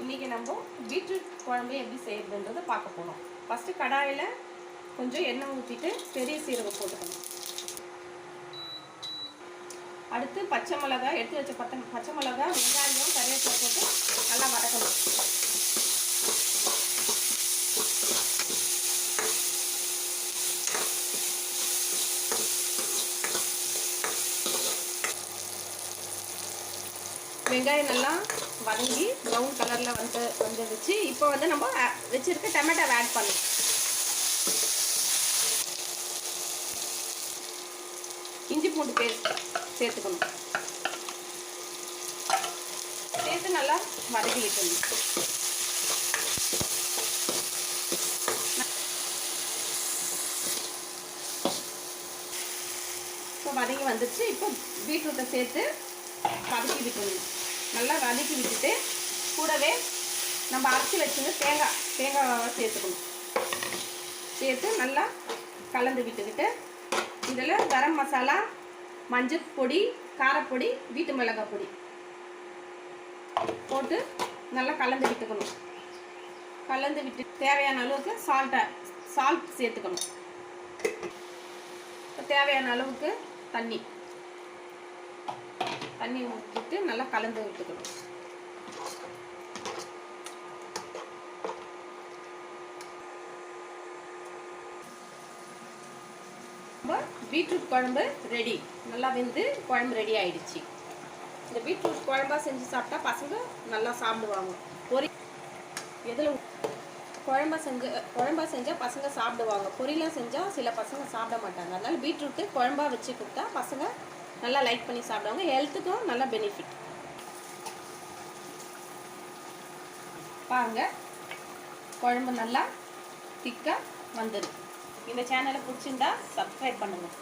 இன்றைக்கி நம்ம பீட்ரூட் குழம்பு எப்படி செய்யறதுன்றதை பார்க்க போகிறோம். ஃபஸ்ட்டு கடாயில் கொஞ்சம் எண்ணெய் ஊற்றிட்டு பெரிய சீரகம் போட்டுக்கணும். அடுத்து பச்சை மிளகாய் எடுத்து வச்ச பச்சை மிளகாய், வெங்காயம், கருவேப்பிலை போட்டு நல்லா வதக்கணும். வெங்காயம் நல்லா வதங்கி ப்ரௌன் கலரில் வந்துடுச்சு. இப்போ நம்ம வச்சுருக்க டொமேட்டோவை ஆட் பண்ணணும். இஞ்சி பூண்டு பேஸ்ட் சேர்த்துக்கணும். சேர்த்து நல்லா வதக்கி விட்டுணும். இப்போ வதங்கி வந்துடுச்சு. இப்போ பீட்ரூட்டை சேர்த்து வதக்கி விட்டுணும். நல்லா வதக்கி விட்டுட்டு கூடவே நம்ம அரைச்சி வச்சுருந்து தேங்காவை சேர்த்துக்கணும். சேர்த்து நல்லா கலந்து விட்டுக்கிட்டு இதில் கரம் மசாலா, மஞ்சள் பொடி, காரப்பொடி, வீட்டு மிளகாய் பொடி போட்டு நல்லா கலந்து விட்டுக்கணும். கலந்து விட்டு தேவையான அளவுக்கு சால்ட் சேர்த்துக்கணும். தேவையான அளவுக்கு தண்ணி ஊற்றிட்டு நல்லா கலந்து விட்டுக்கணும். பீட்ரூட் குழம்பு ரெடி. நல்லா வெந்து குழம்பு ரெடி ஆயிடுச்சு. இந்த பீட்ரூட் குழம்பா செஞ்சு சாப்பிட்டா பசங்க நல்லா சாப்பிடுவாங்க. எதில் குழம்பா செஞ்சால் பசங்க சாப்பிடுவாங்க. பொரியலாக செஞ்சால் சில பசங்க சாப்பிட மாட்டாங்க. அதனால் பீட்ரூட்டு குழம்பா வச்சு கொடுத்தா பசங்க நல்லா லைக் பண்ணி சாப்பிடுவாங்க. ஹெல்த்துக்கும் நல்லா பெனிஃபிட். பாருங்க, குழம்பு நல்லா திக்காக வந்துடும். இந்த சேனலை பிடிச்சிருந்தா சப்ஸ்கிரைப் பண்ணுங்கள்.